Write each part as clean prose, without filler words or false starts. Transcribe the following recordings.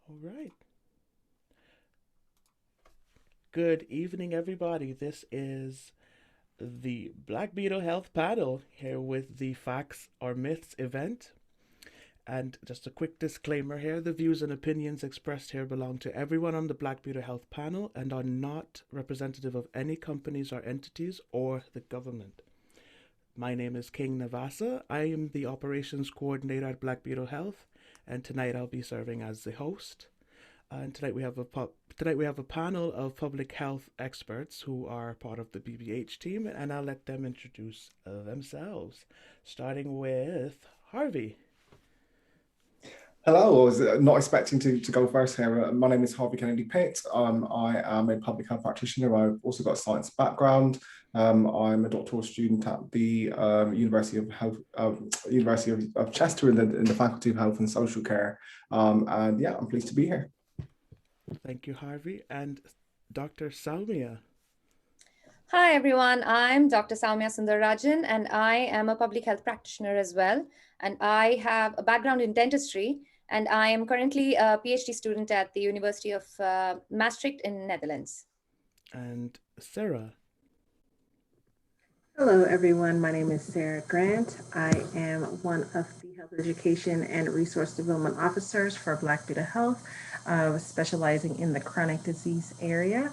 All right. Good evening, everybody. This is the Black Beetle Health Panel here with the Facts or Myths event. And just a quick disclaimer here, the views and opinions expressed here belong to everyone on the Black Beetle Health Panel and are not representative of any companies or entities or the government. My name is King Navasa. I am the operations coordinator at Black Beetle Health, and tonight I'll be serving as the host. And tonight we have a panel of public health experts who are part of the BBH team, and I'll let them introduce themselves, starting with Harvey. Hello, I was not expecting to go first here. My name is Harvey Kennedy Pitt. I am a public health practitioner. I've also got a science background. I'm a doctoral student at the University of Chester in the Faculty of Health and Social Care. And yeah, I'm pleased to be here. Thank you, Harvey. And Dr. Salmia. Hi, everyone. I'm Dr. Soumya Sundararajan, and I am a public health practitioner as well. And I have a background in dentistry, and I am currently a PhD student at the University of Maastricht in Netherlands. And Sarah. Hello, everyone. My name is Sarah Grant. I am one of the Health Education and Resource Development Officers for Black Beetle Health, specializing in the chronic disease area.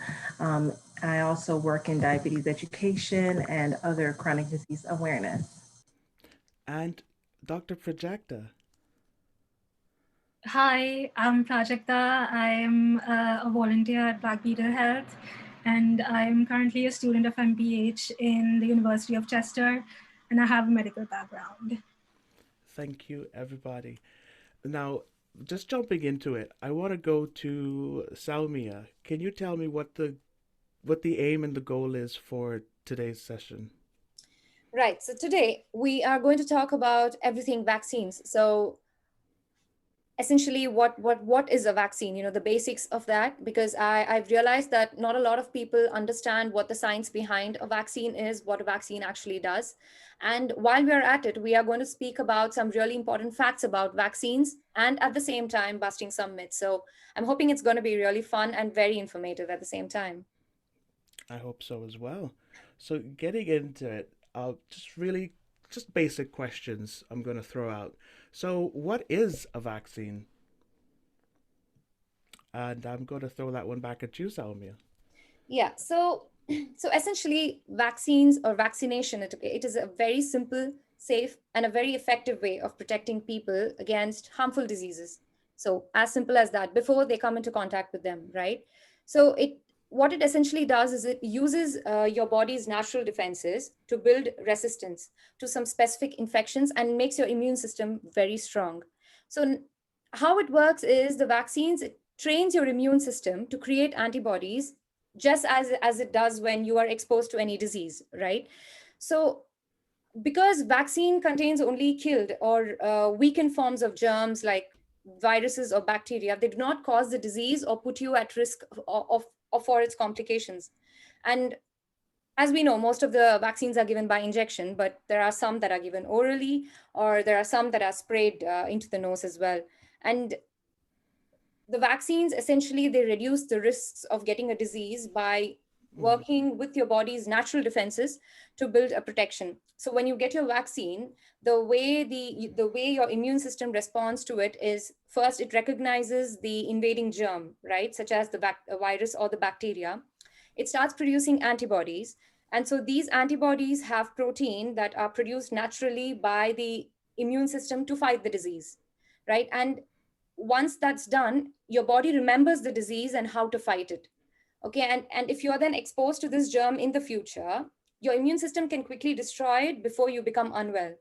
I also work in diabetes education and other chronic disease awareness. And Dr. Prajakta. Hi, I'm Prajakta. I'm a volunteer at Black Beetle Health, and I'm currently a student of MPH in the University of Chester, and I have a medical background. Thank you, everybody. Now, just jumping into it, I want to go to Salmia. Can you tell me what the aim and the goal is for today's session? Right. So today we are going to talk about everything vaccines. So essentially what is a vaccine, the basics of that, because I've realized that not a lot of people understand what the science behind a vaccine is, what a vaccine actually does. And while we are at it, we are going to speak about some really important facts about vaccines and at the same time busting some myths. So I'm hoping it's going to be really fun and very informative at the same time. I hope so as well. So getting into it, just basic questions I'm going to throw out. So what is a vaccine? And I'm going to throw that one back at you, Salmia. Yeah, so essentially vaccines or vaccination, it is a very simple, safe, and a very effective way of protecting people against harmful diseases. So as simple as that before they come into contact with them, right? So what it essentially does is it uses your body's natural defenses to build resistance to some specific infections and makes your immune system very strong. So how it works is the vaccines, it trains your immune system to create antibodies just as it does when you are exposed to any disease, right? So because vaccine contains only killed or weakened forms of germs like viruses or bacteria, they do not cause the disease or put you at risk of for its complications. And as we know, most of the vaccines are given by injection, but there are some that are given orally, or there are some that are sprayed into the nose as well. And the vaccines essentially they reduce the risks of getting a disease by working with your body's natural defenses to build a protection. So when you get your vaccine, the way your immune system responds to it is first it recognizes the invading germ, right, such as a virus or the bacteria. It starts producing antibodies, and so these antibodies have protein that are produced naturally by the immune system to fight the disease, right? And once that's done, your body remembers the disease and how to fight it. Okay, and if you're then exposed to this germ in the future, your immune system can quickly destroy it before you become unwell,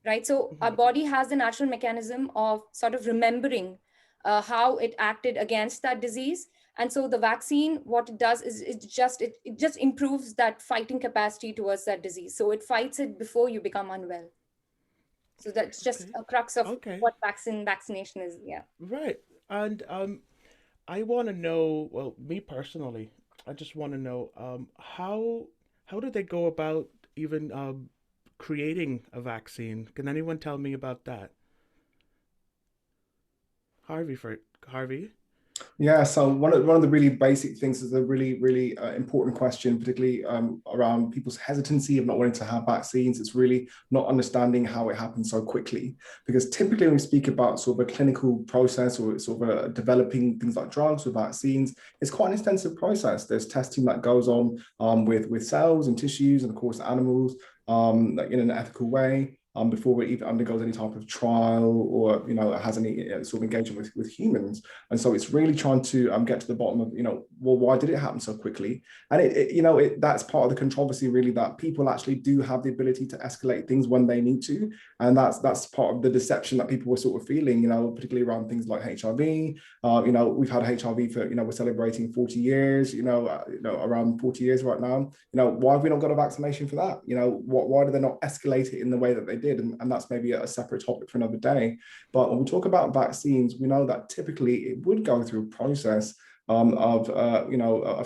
right? So our body has the natural mechanism of sort of remembering how it acted against that disease. And so the vaccine, what it does is it just improves that fighting capacity towards that disease, so it fights it before you become unwell. So that's just a crux of Okay. what vaccination is. Yeah. Right. And I want to know, well, me personally, I just want to know how do they go about even creating a vaccine? Can anyone tell me about that? Harvey. Yeah, so one of the really basic things is a really important question, particularly around people's hesitancy of not wanting to have vaccines. It's really not understanding how it happens so quickly. Because typically when we speak about sort of a clinical process or sort of developing things like drugs or vaccines, it's quite an extensive process. There's testing that goes on with cells and tissues and of course animals like in an ethical way. Before it even undergoes any type of trial or has any sort of engagement with humans. And so it's really trying to get to the bottom of well, why did it happen so quickly? And that's part of the controversy, really, that people actually do have the ability to escalate things when they need to, and that's part of the deception that people were sort of feeling, particularly around things like HIV. We've had HIV for we're celebrating 40 years, around 40 years right now. Why have we not got a vaccination for that? Why do they not escalate it in the way that they did? And that's maybe a separate topic for another day. But when we talk about vaccines, we know that typically it would go through a process of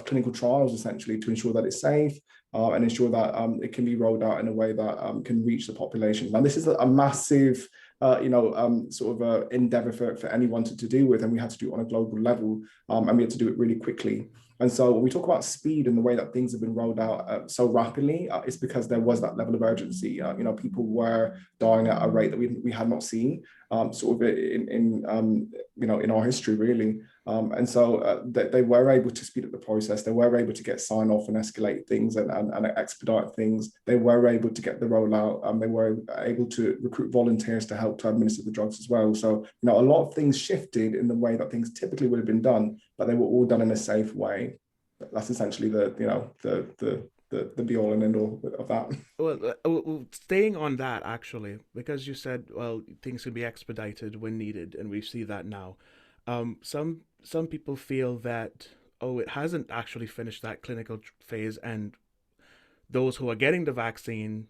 clinical trials, essentially, to ensure that it's safe and ensure that it can be rolled out in a way that can reach the population. Now, this is a massive sort of endeavor for anyone to do with, and we had to do it on a global level, and we had to do it really quickly. And so when we talk about speed and the way that things have been rolled out so rapidly, it's because there was that level of urgency. People were dying at a rate that we had not seen sort of in our history, really. And so they were able to speed up the process. They were able to get sign off and escalate things and expedite things. They were able to get the rollout. They were able to recruit volunteers to help to administer the drugs as well. So, a lot of things shifted in the way that things typically would have been done, but they were all done in a safe way. That's essentially the be all and end all of that. Well, staying on that, actually, because you said, well, things can be expedited when needed, and we see that now. Some people feel that, it hasn't actually finished that clinical phase, and those who are getting the vaccine,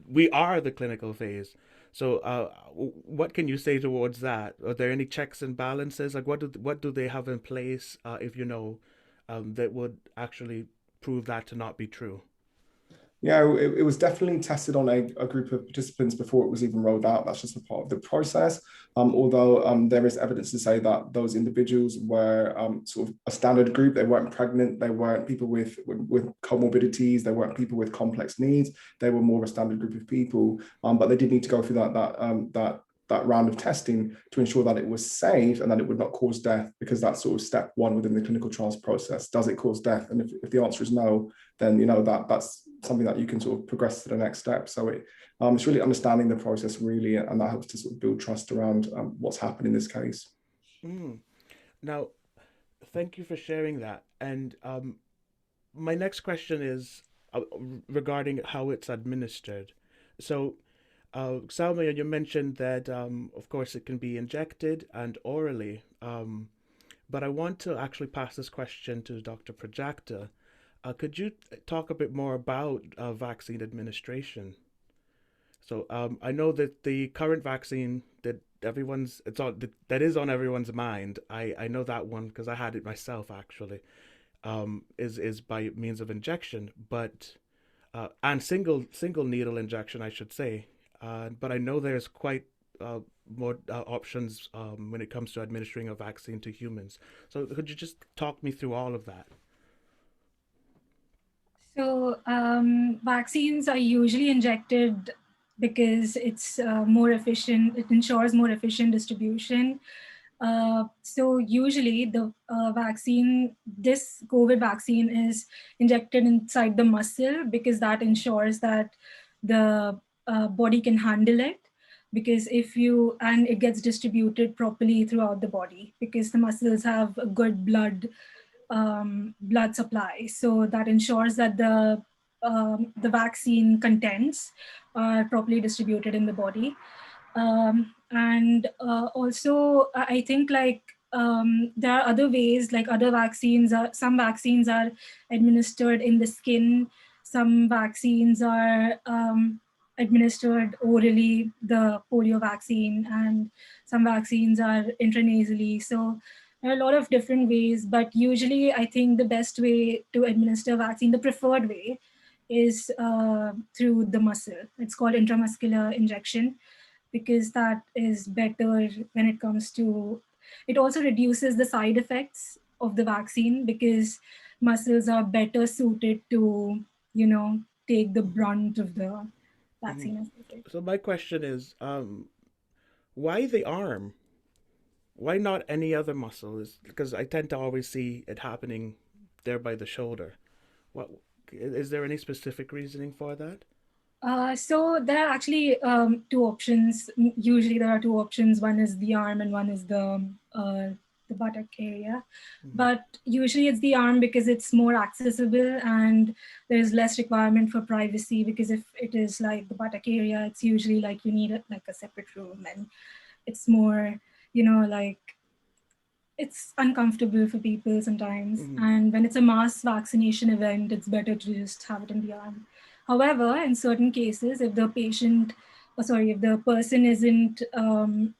we are the clinical phase. So, what can you say towards that? Are there any checks and balances? Like, what do they have in place, if that would actually prove that to not be true? Yeah, it was definitely tested on a group of participants before it was even rolled out. That's just a part of the process. Although there is evidence to say that those individuals were sort of a standard group. They weren't pregnant. They weren't people with comorbidities. They weren't people with complex needs. They were more of a standard group of people. But they did need to go through that round of testing to ensure that it was safe and that it would not cause death, because that's sort of step one within the clinical trials process. Does it cause death? And if the answer is no, then that's something that you can sort of progress to the next step. So it's really understanding the process, really, and that helps to sort of build trust around what's happened in this case. Now, thank you for sharing that. And my next question is regarding how it's administered. So, Salma, you mentioned that, of course, it can be injected and orally. But I want to actually pass this question to Dr. Prajakta. Could you talk a bit more about vaccine administration? So I know that the current vaccine that that is on everyone's mind. I know that one because I had it myself, actually. Is by means of injection, but and single needle injection, I should say. But I know there's quite more options when it comes to administering a vaccine to humans. So could you just talk me through all of that? So vaccines are usually injected because it's more efficient. It ensures more efficient distribution. So usually the vaccine, this COVID vaccine, is injected inside the muscle because that ensures that the body can handle it. Because and it gets distributed properly throughout the body because the muscles have a good blood supply. So that ensures that the vaccine contents are properly distributed in the body. And also, I think there are other ways, like other vaccines. Some vaccines are administered in the skin. Some vaccines are administered orally, the polio vaccine, and some vaccines are intranasally. So there are a lot of different ways, but usually I think the best way to administer vaccine, the preferred way, is through the muscle. It's called intramuscular injection. because that is better when it comes to, it also reduces the side effects of the vaccine because muscles are better suited to, take the brunt of the Mhm. vaccine as they say. So my question is, why the arm? Why not any other muscle? Is because I tend to always see it happening there by the shoulder. What is there any specific reasoning for that? So there are actually two options. Usually there are two options. One is the arm and one is the buttock area. Mhm. But usually it's the arm because it's more accessible and there's less requirement for privacy, because if it is like the buttock area, it's usually like you need like a separate room, and it's more, like it's uncomfortable for people sometimes. Mhm. And when it's a mass vaccination event, it's better to just have it in the arm. However, in certain cases, if the patient, or sorry, if the person isn't,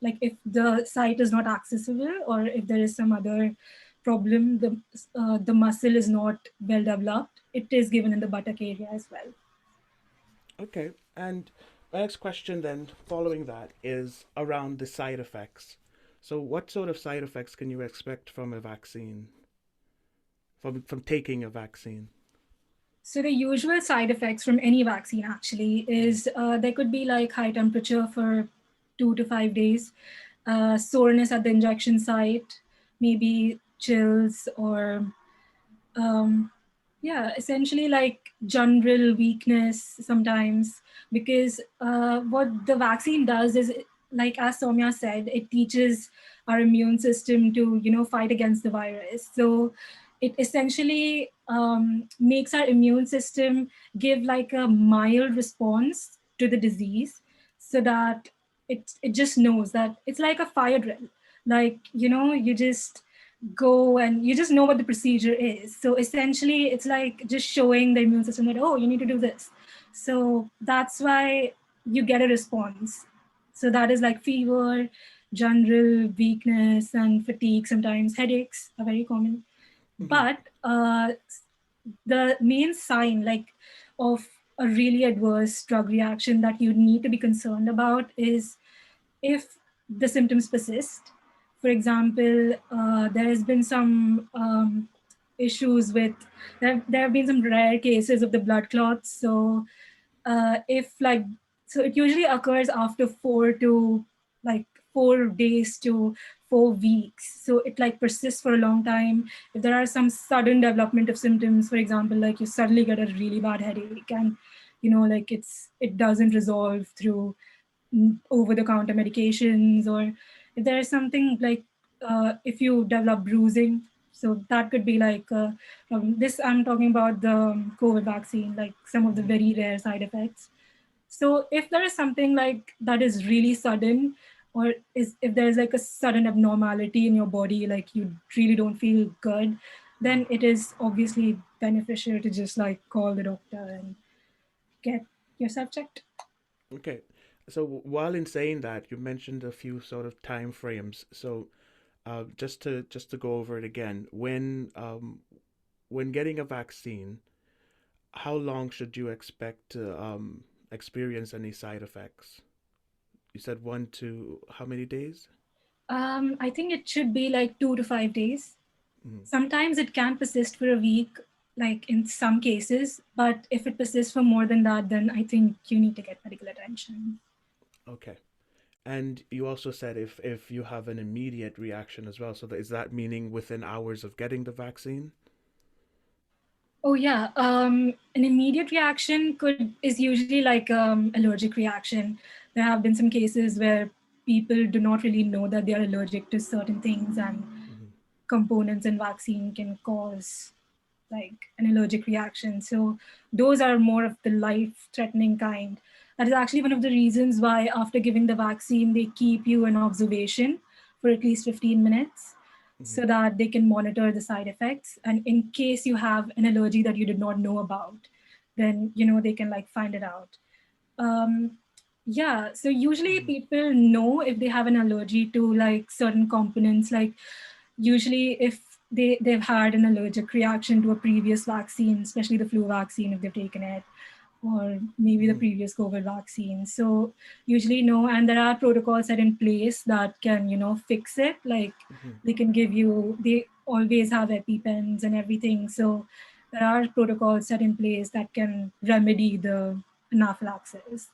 like if the site is not accessible, or if there is some other problem, the muscle is not well developed, it is given in the buttock area as well. Okay. And my next question then, following that, is around the side effects. So, what sort of side effects can you expect from a vaccine? From taking a vaccine? So the usual side effects from any vaccine actually is there could be like high temperature for 2 to 5 days, soreness at the injection site, maybe chills, or um, yeah, essentially like general weakness sometimes, because what the vaccine does is, like as Soumya said, it teaches our immune system to, fight against the virus. So it essentially makes our immune system give like a mild response to the disease, so that it just knows that it's like a fire drill. Like, you just go and you just know what the procedure is. So essentially, it's like just showing the immune system that, oh, you need to do this. So that's why you get a response. So that is like fever, general weakness, and fatigue. Sometimes headaches are very common. Mhm. But the main sign, like, of a really adverse drug reaction that you need to be concerned about is if the symptoms persist. For example, there has been some issues with, there have been some rare cases of the blood clots. So if like, so it usually occurs after like 4 days to 4 weeks. So it like persists for a long time. If there are some sudden development of symptoms, for example, like you suddenly get a really bad headache, and like it doesn't resolve through over-the-counter medications, or if there is something like if you develop bruising, so that could be like this. I'm talking about the COVID vaccine, like some of the Mhm. very rare side effects. So if there is something like that is really sudden, or if there's like a sudden abnormality in your body, like you really don't feel good, then it is obviously beneficial to just like call the doctor and get yourself checked. Okay. So while in saying that, you mentioned a few sort of time frames. So just to go over it again, when getting a vaccine, how long should you expect to experience any side effects? You said 1 to how many days? I think it should be like 2 to 5 days. Mm. Sometimes it can persist for a week, like in some cases, but if it persists for more than that, then I think you need to get medical attention. Okay. And you also said if you have an immediate reaction as well. So is that meaning within hours of getting the vaccine? Oh yeah, an immediate reaction is usually like allergic reaction. There have been some cases where people do not really know that they are allergic to certain things, and Hmm. components in vaccine can cause like an allergic reaction. So those are more of the life-threatening kind. That is actually one of the reasons why after giving the vaccine, they keep you in observation for at least 15 minutes Hmm. so that they can monitor the side effects. And in case you have an allergy that you did not know about, then they can like find it out. Um, yeah, so usually Hmm. people know if they have an allergy to like certain components, like usually if they've had an allergic reaction to a previous vaccine, especially the flu vaccine if they've taken it, or maybe the previous COVID vaccine. So usually no, and there are protocols set in place that can, fix it. Like they can give you, they always have EpiPens and everything. So there are protocols set in place that can remedy the anaphylaxis.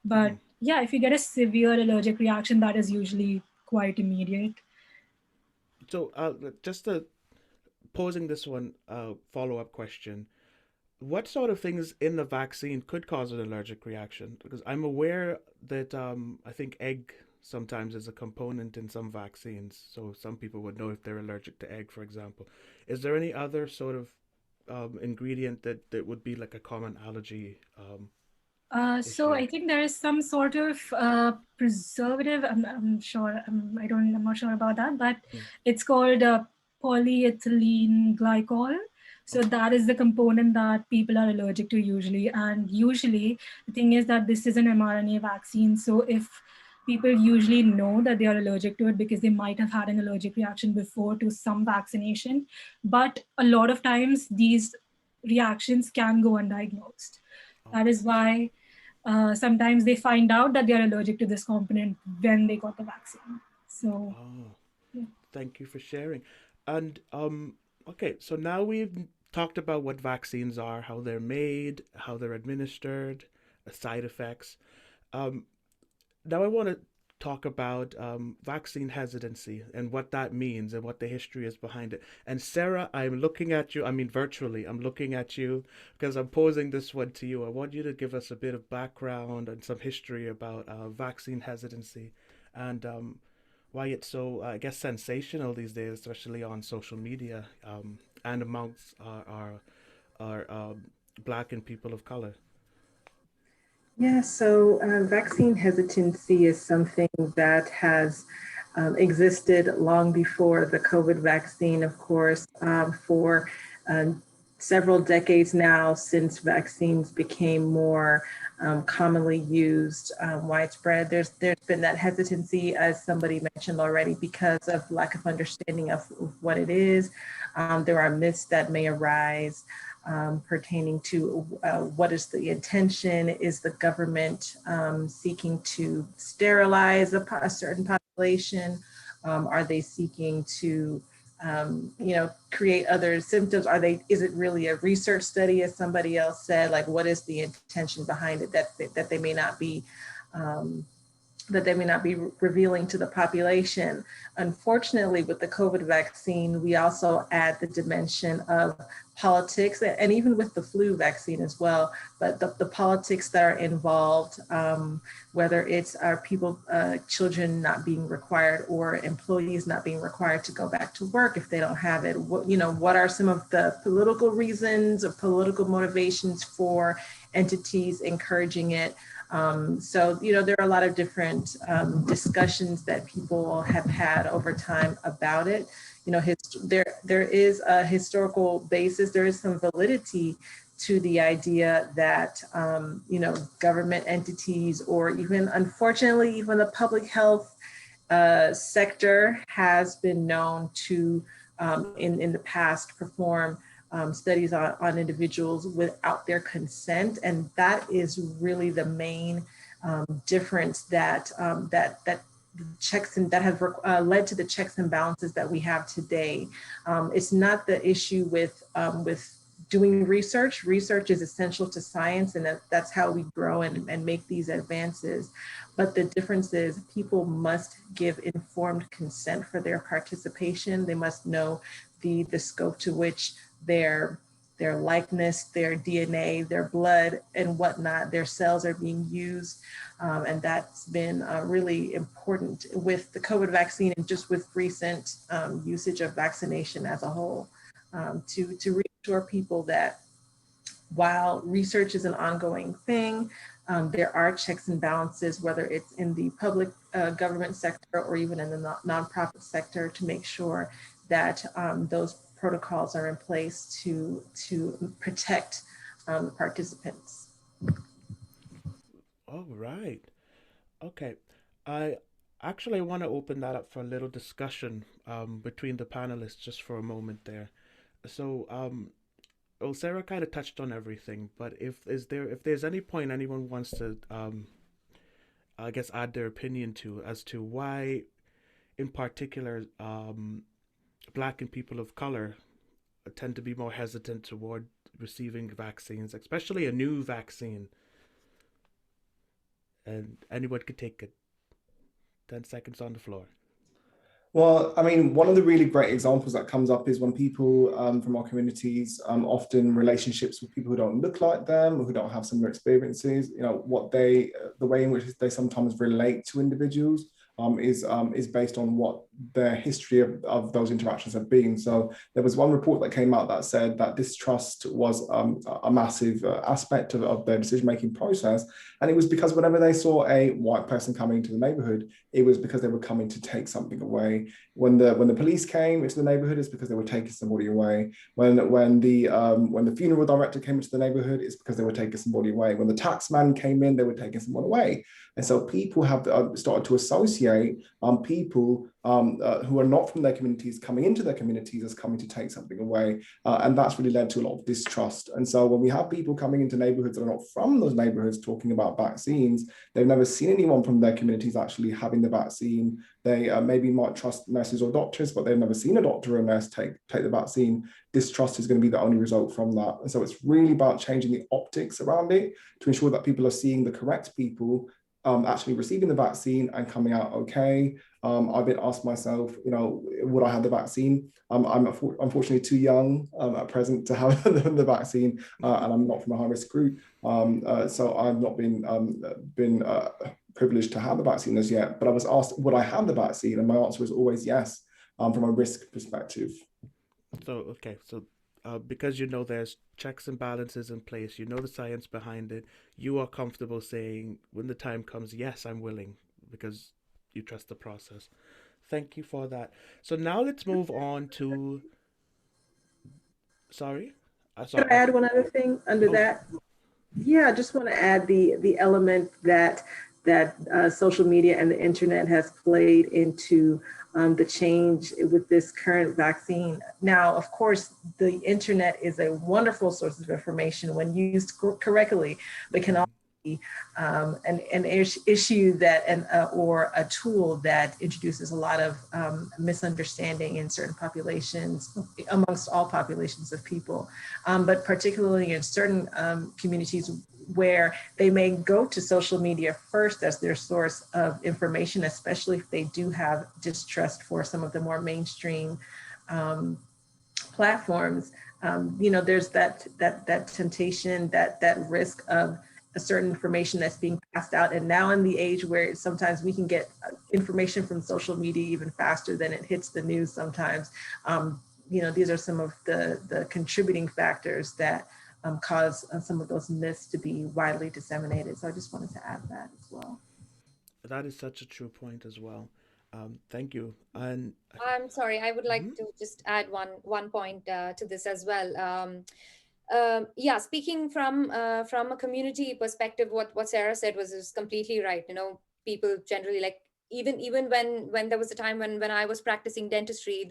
But yeah, if you get a severe allergic reaction, that is usually quite immediate. So, just posing this one follow-up question. What sort of things in the vaccine could cause an allergic reaction? Because I'm aware that I think egg sometimes is a component in some vaccines, so some people would know if they're allergic to egg, for example. Is there any other sort of ingredient that would be like a common allergy So issue? I think there is some sort of preservative. I'm sure. I'm not sure about that, but it's called polyethylene glycol. So Okay. that is the component that people are allergic to usually. And usually the thing is that this is an mRNA vaccine. So if people usually know that they are allergic to it because they might have had an allergic reaction before to some vaccination, but a lot of times these reactions can go undiagnosed. That Okay. is why sometimes they find out that they are allergic to this component when they got the vaccine. So, Oh, yeah. thank you for sharing. And okay, so now we've talked about what vaccines are, how they're made, how they're administered, side effects. Um, Now I want to talk about vaccine hesitancy and what that means and what the history is behind it. And Sarah, I'm looking at you, I mean virtually, I'm looking at you because I'm posing this one to you. I want you to give us a bit of background and some history about vaccine hesitancy and why it's so, I guess, sensational these days, especially on social media and amongst our Black and people of color. Yeah, so vaccine hesitancy is something that has existed long before the COVID vaccine, of course, for several decades now since vaccines became more commonly used, widespread. There's been that hesitancy, as somebody mentioned already, because of lack of understanding of what it is. There are myths that may arise pertaining to what is the intention? Is the government seeking to sterilize a certain population? Are they seeking to create other symptoms? Is it really a research study, as somebody else said? Like, what is the intention behind it that they may not be um, revealing to the population? Unfortunately, with the COVID vaccine, we also add the dimension of politics, and even with the flu vaccine as well, but the politics that are involved, whether it's our children not being required or employees not being required to go back to work if they don't have it. What are some of the political reasons or political motivations for entities encouraging it? So, there are a lot of different discussions that people have had over time about it. There is a historical basis, there is some validity to the idea that, government entities, or even, unfortunately, even the public health sector has been known to, in the past, perform studies on individuals without their consent, and that is really the main difference that checks and that has led to the checks and balances that we have today. It's not the issue with doing research. Research is essential to science, and that's how we grow and make these advances. But the difference is people must give informed consent for their participation. They must know the scope to which their likeness, their DNA, their blood, and whatnot, their cells are being used. And that's been really important with the COVID vaccine and just with recent usage of vaccination as a whole, to reassure people that while research is an ongoing thing, there are checks and balances, whether it's in the public government sector or even in the nonprofit sector, to make sure that those protocols are in place to protect participants. All right. Okay. I actually want to open that up for a little discussion between the panelists just for a moment there. So, well, Sarah kind of touched on everything, but if there's any point anyone wants to, I guess, add their opinion to as to why, in particular, Black and people of color tend to be more hesitant toward receiving vaccines, especially a new vaccine. And anyone could take it. 10 seconds on the floor. Well, I mean, one of the really great examples that comes up is when people from our communities, often relationships with people who don't look like them, or who don't have similar experiences, the way in which they sometimes relate to individuals is based on what their history of those interactions have been. So there was one report that came out that said that distrust was a massive aspect of their decision-making process. And it was because whenever they saw a white person coming into the neighborhood, it was because they were coming to take something away. When the police came into the neighborhood, it's because they were taking somebody away. When the funeral director came into the neighborhood, it's because they were taking somebody away. When the tax man came in, they were taking someone away. And so people have started to associate people who are not from their communities coming into their communities as coming to take something away. And that's really led to a lot of distrust. And so when we have people coming into neighborhoods that are not from those neighborhoods talking about vaccines, they've never seen anyone from their communities actually having the vaccine. They maybe might trust nurses or doctors, but they've never seen a doctor or a nurse take the vaccine. Distrust is going to be the only result from that. And so it's really about changing the optics around it to ensure that people are seeing the correct people actually receiving the vaccine and coming out okay. I've been asked myself, would I have the vaccine? I'm unfortunately too young at present to have the vaccine, and I'm not from a high-risk group. So I've not been privileged to have the vaccine as yet, but I was asked, would I have the vaccine? And my answer was always yes, from a risk perspective. So because there's checks and balances in place, the science behind it, you are comfortable saying when the time comes, yes, I'm willing, because you trust the process. Thank you for that. So now let's move on to. Sorry? Can I add one other thing under that? Yeah, I just want to add the element that social media and the internet has played into the change with this current vaccine. Now, of course, the internet is a wonderful source of information when used correctly, but can also be an issue that or a tool that introduces a lot of misunderstanding in certain populations, amongst all populations of people, but particularly in certain communities where they may go to social media first as their source of information, especially if they do have distrust for some of the more mainstream platforms. There's that temptation, that risk of a certain information that's being passed out. And now in the age where sometimes we can get information from social media even faster than it hits the news sometimes, these are some of the contributing factors that cause some of those myths to be widely disseminated. So I just wanted to add that as well. That is such a true point as well. Thank you. And I'm sorry, I would like to just add one point to this as well. Speaking from a community perspective, what Sarah said was completely right. People generally, like, even when there was a time when I was practicing dentistry,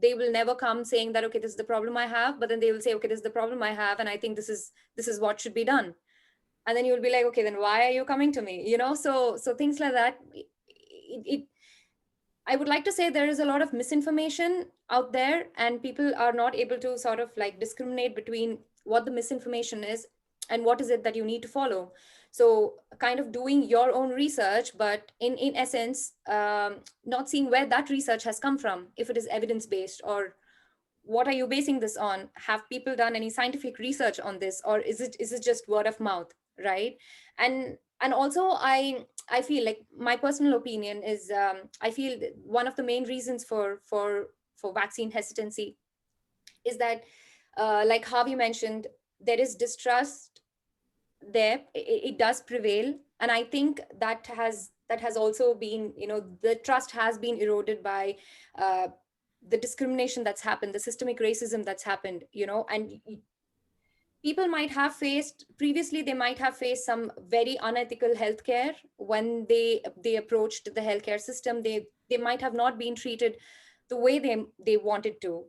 they will never come saying that, okay, this is the problem I have, but then they will say, okay, this is the problem I have, and I think this is what should be done. And then you will be like, okay, then why are you coming to me? So things like that. I would like to say there is a lot of misinformation out there, and people are not able to sort of like discriminate between what the misinformation is and what is it that you need to follow. So kind of doing your own research, but in essence, not seeing where that research has come from, if it is evidence-based, or what are you basing this on? Have people done any scientific research on this, or is it just word of mouth, right? And also I feel like, my personal opinion is, I feel that one of the main reasons for vaccine hesitancy is that, like Harvey mentioned, there is distrust there. It does prevail, and I think that has also been, the trust has been eroded by the discrimination that's happened, the systemic racism that's happened, and people might have faced previously, they might have faced some very unethical healthcare when they approached the healthcare system. They might have not been treated the way they wanted to,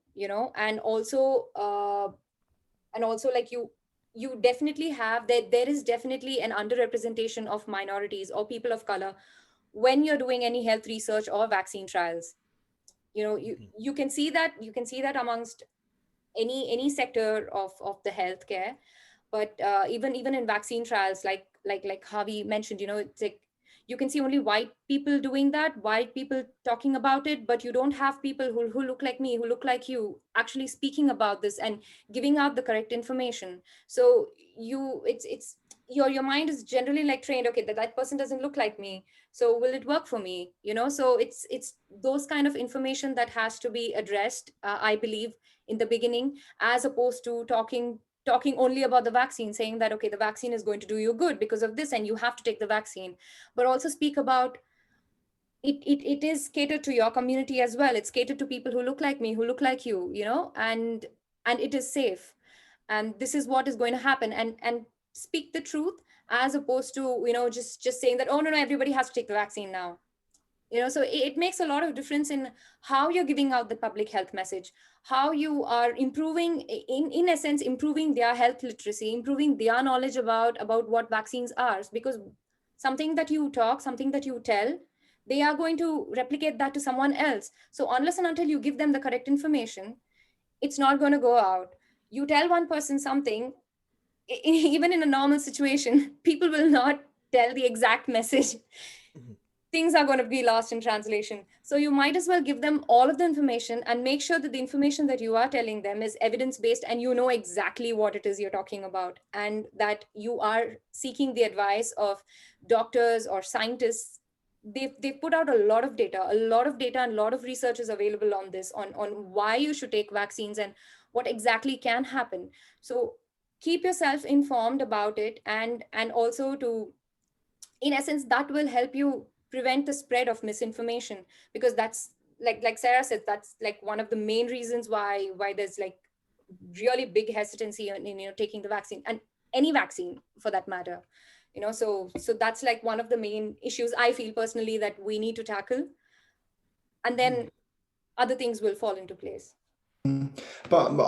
and also And also like you definitely have that there is definitely an underrepresentation of minorities or people of color when you're doing any health research or vaccine trials. You know, you can see that, amongst any sector of the healthcare. But even in vaccine trials, like Harvey mentioned, it's like you can see only white people doing that, white people talking about it, but you don't have people who look like me, who look like you, actually speaking about this and giving out the correct information. So it's your mind is generally like trained, okay, that person doesn't look like me, so will it work for me? So it's those kind of information that has to be addressed, I believe, in the beginning, as opposed to talking only about the vaccine, saying that, okay, the vaccine is going to do you good because of this and you have to take the vaccine. But also speak about it is catered to your community as well. It's catered to people who look like me, who look like you, and it is safe. And this is what is going to happen, and speak the truth, as opposed to just saying that, oh, no, everybody has to take the vaccine now. So it makes a lot of difference in how you're giving out the public health message, how you are improving, in essence, improving their health literacy, improving their knowledge about what vaccines are. Because something that you talk, something that you tell, they are going to replicate that to someone else. So unless and until you give them the correct information, it's not going to go out. You tell one person something, even in a normal situation, people will not tell the exact message. Things are going to be lost in translation. So you might as well give them all of the information and make sure that the information that you are telling them is evidence-based, and you know exactly what it is you're talking about, and that you are seeking the advice of doctors or scientists. They've put out a lot of data, and a lot of research is available on this, on why you should take vaccines and what exactly can happen. So keep yourself informed about it, and also to, in essence, that will help you prevent the spread of misinformation, because that's like Sarah said, that's like one of the main reasons why there's like really big hesitancy in taking the vaccine, and any vaccine for that matter. So that's like one of the main issues I feel personally that we need to tackle, and then other things will fall into place. But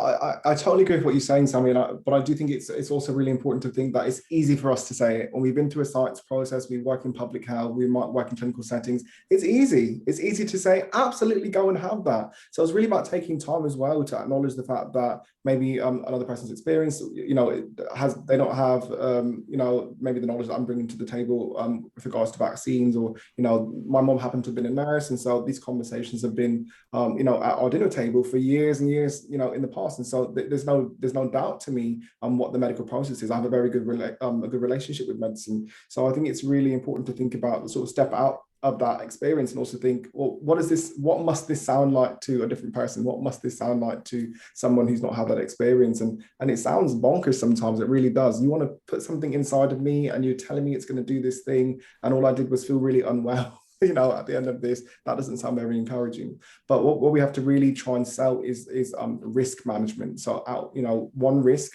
I totally agree with what you're saying, Sammy. But I do think it's also really important to think that it's easy for us to say it. When we've been through a science process, we work in public health, we might work in clinical settings. It's easy. It's easy to say, absolutely go and have that. So it's really about taking time as well to acknowledge the fact that maybe another person's experience, they don't have, maybe the knowledge that I'm bringing to the table with regards to vaccines, or, my mom happened to have been a nurse. And so these conversations have been, at our dinner table for years and years, in the past. And so there's no doubt to me what the medical process is. I have a very good relationship with medicine. So I think it's really important to think about, sort of step out of that experience and also think, well, what must this sound like to a different person? What must this sound like to someone who's not had that experience? And it sounds bonkers sometimes. It really does. You want to put something inside of me and you're telling me it's going to do this thing, and all I did was feel really unwell. At the end of this, that doesn't sound very encouraging. But what we have to really try and sell is risk management. So one risk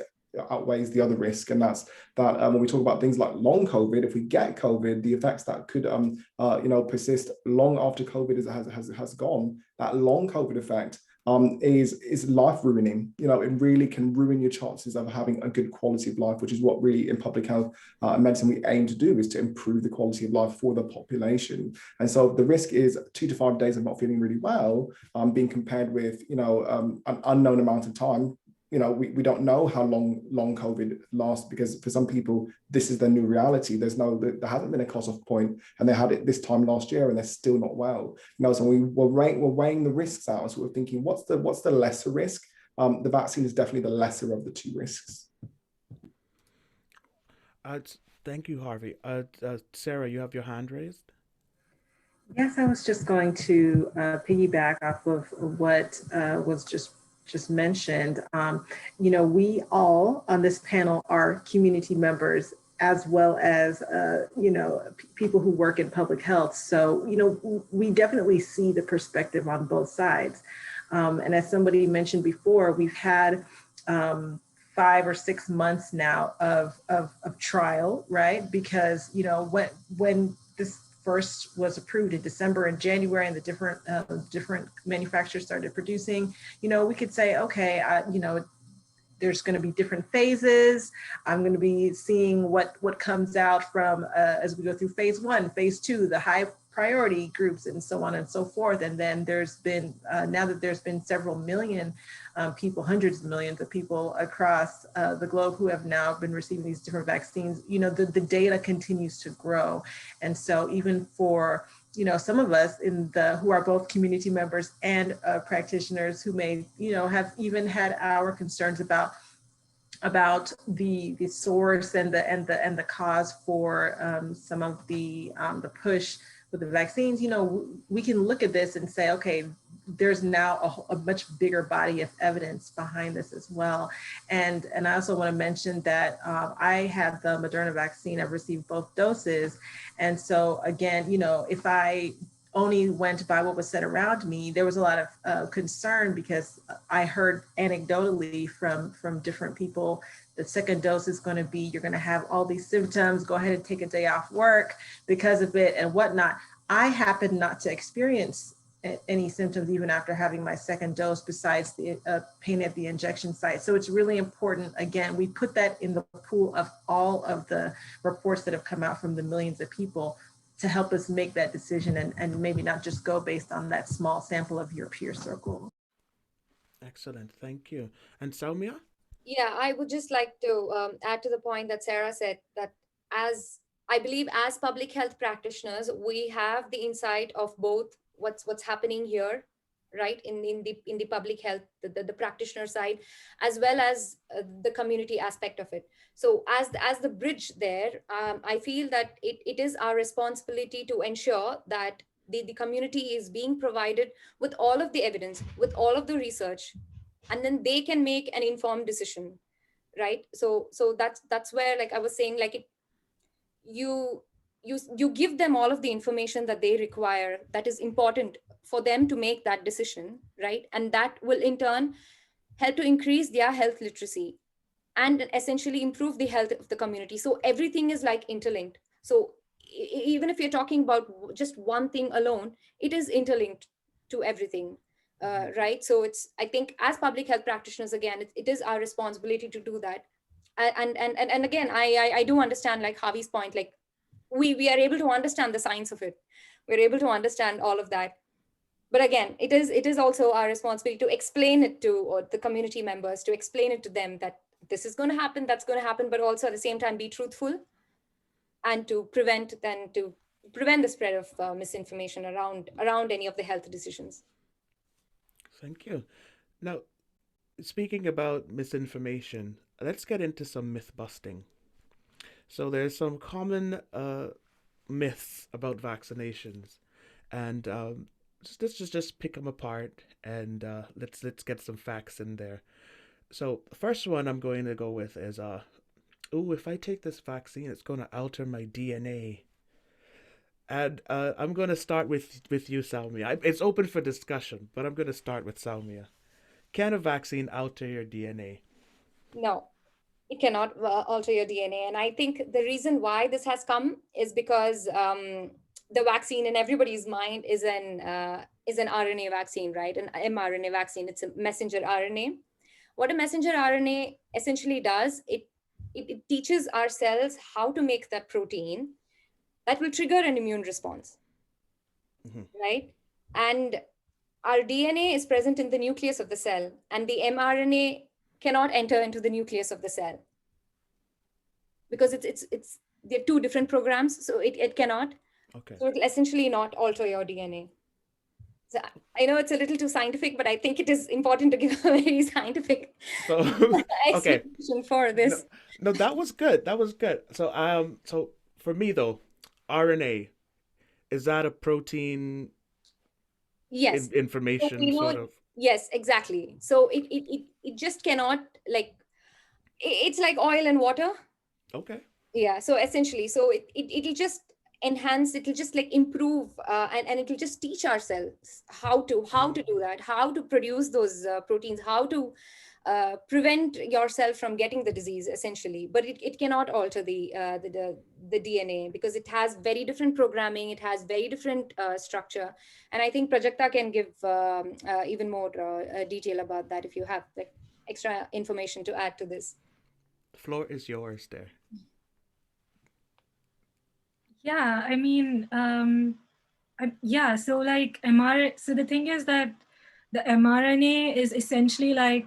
outweighs the other risk, and that's that when we talk about things like long COVID, if we get COVID, the effects that could persist long after COVID has gone, that long COVID effect is life ruining. It really can ruin your chances of having a good quality of life, which is what really in public health and medicine we aim to do, is to improve the quality of life for the population. And so the risk is 2 to 5 days of not feeling really well, being compared with an unknown amount of time. We don't know how long COVID lasts, because for some people, this is their new reality. There hasn't been a cutoff point, and they had it this time last year and they're still not well. So we're weighing the risks out, and sort of thinking, what's the lesser risk? The vaccine is definitely the lesser of the two risks. Thank you, Harvey. Sarah, you have your hand raised. Yes, I was just going to piggyback off of what was just mentioned. We all on this panel are community members, as well as people who work in public health. So we definitely see the perspective on both sides. And as somebody mentioned before, we've had 5 or 6 months now of trial, right? Because when this first was approved in December and January, and the different manufacturers started producing, we could say, okay, there's going to be different phases. I'm going to be seeing what comes out from as we go through phase 1, phase 2, the high priority groups, and so on and so forth. And then there's been, now that there's been several million people, hundreds of millions of people across the globe who have now been receiving these different vaccines, you know, the data continues to grow. And so even for, you know, some of us who are both community members and practitioners who may, you know, have even had our concerns about the source and the cause for some of the push with the vaccines, you know, we can look at this and say, okay, there's now a much bigger body of evidence behind this as well. And I also want to mention that I have the Moderna vaccine. I've received both doses. And so again, you know, if I only went by what was said around me, there was a lot of concern because I heard anecdotally from different people, the second dose is going to be, you're going to have all these symptoms, go ahead and take a day off work because of it and whatnot. I happen not to experience any symptoms even after having my second dose besides the pain at the injection site. So it's really important, again, we put that in the pool of all of the reports that have come out from the millions of people to help us make that decision and maybe not just go based on that small sample of your peer circle. Excellent, thank you. And Saumya? Yeah, I would just like to add to the point that Sarah said, that as I believe as public health practitioners, we have the insight of both what's happening here, right, in the public health, the practitioner side, as well as the community aspect of it. So as the bridge there, I feel that it is our responsibility to ensure that the community is being provided with all of the evidence, with all of the research, and then they can make an informed decision, right? So that's where, like I was saying, like you give them all of the information that they require, that is important for them to make that decision, right? And that will in turn help to increase their health literacy and essentially improve the health of the community. So everything is like interlinked. So even if you're talking about just one thing alone, it is interlinked to everything. Right, so it's, I think as public health practitioners, again, it is our responsibility to do that. And again, I do understand, like Harvey's point, like we are able to understand the science of it, we're able to understand all of that, but again, it is also our responsibility to explain it to or the community members, to explain it to them that this is going to happen, that's going to happen, but also at the same time be truthful and to prevent the spread of misinformation around any of the health decisions. Thank you. Now, speaking about misinformation, let's get into some myth busting. So there's some common myths about vaccinations, and let's just pick them apart and let's get some facts in there. So the first one I'm going to go with is if I take this vaccine, it's going to alter my DNA. And I'm going to start with you, Saumya. It's open for discussion, but I'm going to start with Saumya. Can a vaccine alter your DNA? No, it cannot alter your DNA. And I think the reason why this has come is because the vaccine in everybody's mind is an RNA vaccine, right? An mRNA vaccine. It's a messenger RNA. What a messenger RNA essentially does, it teaches our cells how to make that protein that will trigger an immune response, right? And our DNA is present in the nucleus of the cell, and the mRNA cannot enter into the nucleus of the cell because they're two different programs, so it cannot. Okay. So it'll essentially not alter your DNA. So I know it's a little too scientific, but I think it is important to give a very scientific explanation for this. No, that was good. That was good. So for me though, RNA, is that a protein? Yes. Information so sort of. Yes, exactly. So it just cannot, like, it's like oil and water. Okay. Yeah. So essentially, so it'll just enhance, it'll just like improve, and it'll just teach ourselves how to do that, how to produce those proteins, how to prevent yourself from getting the disease essentially. But it cannot alter the DNA because it has very different programming, it has very different structure. And I think Prajakta can give even more detail about that if you have like extra information to add to this. The floor is yours there. Yeah, I mean, yeah, so like so the thing is that the mRNA is essentially like,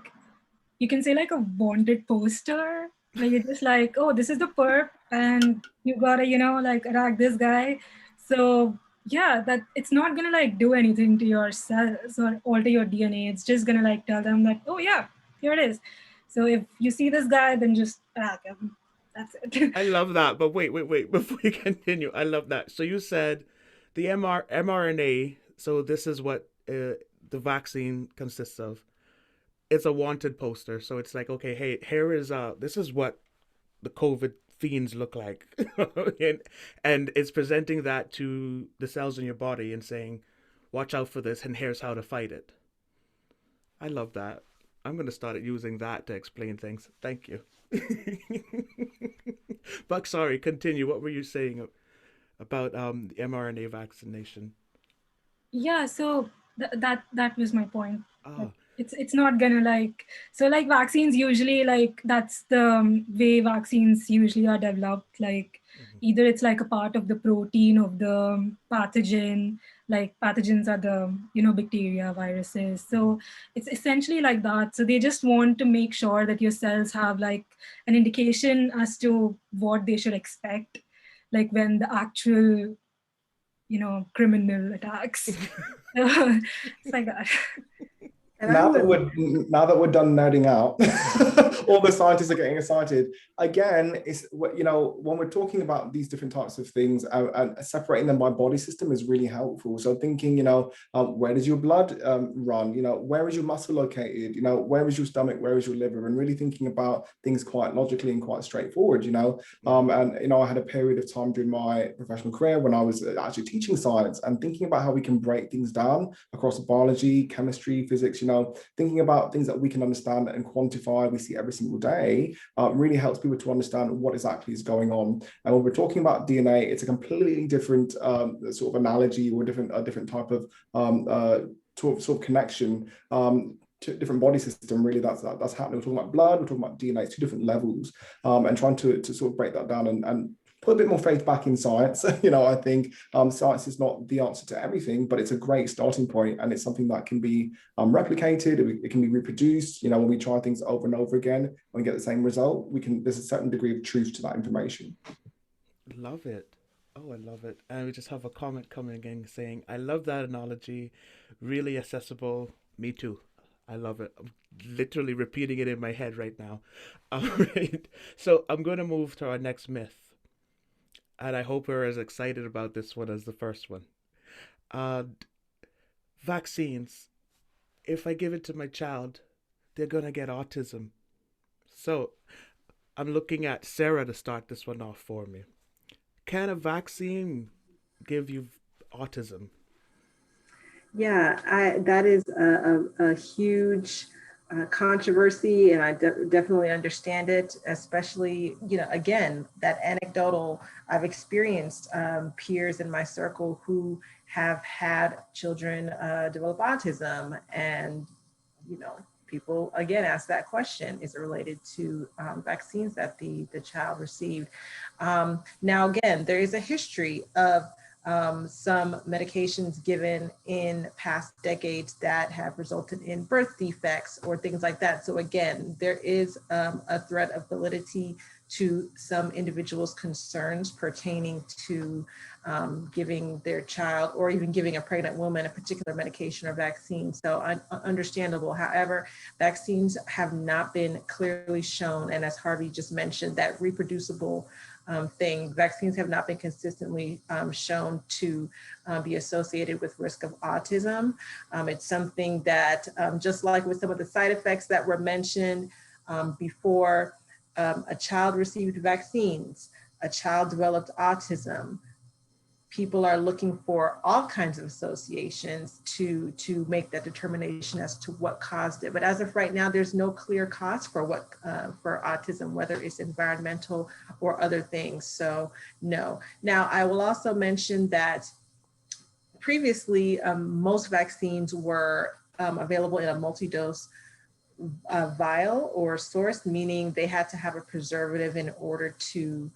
you can say like a wanted poster. Like you're just like, oh, this is the perp, and you gotta, like attack this guy. So yeah, that it's not gonna like do anything to your cells or alter your DNA. It's just gonna like tell them that, oh yeah, here it is. So if you see this guy, then just attack him. That's it. I love that. But wait. Before you continue, I love that. So you said the mRNA, so this is what the vaccine consists of. It's a wanted poster. So it's like, okay, hey, here is this is what the COVID fiends look like. and it's presenting that to the cells in your body and saying, watch out for this, and here's how to fight it. I love that. I'm going to start using that to explain things. Thank you. Buck, sorry, continue. What were you saying about the mRNA vaccination? Yeah, so that was my point. Ah. It's not gonna like, so like vaccines usually, like that's the way vaccines usually are developed. Like either it's like a part of the protein of the pathogen, like pathogens are the bacteria, viruses. So it's essentially like that. So they just want to make sure that your cells have like an indication as to what they should expect, like when the actual criminal attacks. It's like that. Now that we're done nerding out, all the scientists are getting excited. Again, it's when we're talking about these different types of things and separating them by body system is really helpful. So thinking, where does your blood run? Where is your muscle located? Where is your stomach? Where is your liver? And really thinking about things quite logically and quite straightforward. And I had a period of time during my professional career when I was actually teaching science and thinking about how we can break things down across biology, chemistry, physics. Thinking about things that we can understand and quantify, we see every single day, really helps people to understand what exactly is going on. And when we're talking about DNA, it's a completely different sort of analogy or a different type of sort of connection to different body system. Really, that's happening. We're talking about blood, we're talking about DNA, it's two different levels, and trying to sort of break that down and put a bit more faith back in science. I think science is not the answer to everything, but it's a great starting point, and it's something that can be replicated. It can be reproduced. When we try things over and over again and we get the same result, there's a certain degree of truth to that information. Love it. Oh, I love it. And we just have a comment coming in saying, I love that analogy. Really accessible. Me too. I love it. I'm literally repeating it in my head right now. All right. So I'm going to move to our next myth. And I hope we're as excited about this one as the first one. Vaccines. If I give it to my child, they're going to get autism. So I'm looking at Sarah to start this one off for me. Can a vaccine give you autism? Yeah, that is a huge controversy, and I definitely understand it, especially, again, that anecdotal, I've experienced peers in my circle who have had children develop autism, and, people again ask that question, is it related to vaccines that the child received? Now, again, there is a history of some medications given in past decades that have resulted in birth defects or things like that. So again, there is a threat of validity to some individuals' concerns pertaining to giving their child or even giving a pregnant woman a particular medication or vaccine. So understandable. However, vaccines have not been clearly shown, and as Harvey just mentioned, that reproducible thing, vaccines have not been consistently shown to be associated with risk of autism. It's something that, just like with some of the side effects that were mentioned before, a child received vaccines, a child developed autism, people are looking for all kinds of associations to make that determination as to what caused it. But as of right now, there's no clear cause for for autism, whether it's environmental or other things. So no. Now, I will also mention that previously, most vaccines were available in a multi-dose vial or source, meaning they had to have a preservative in order to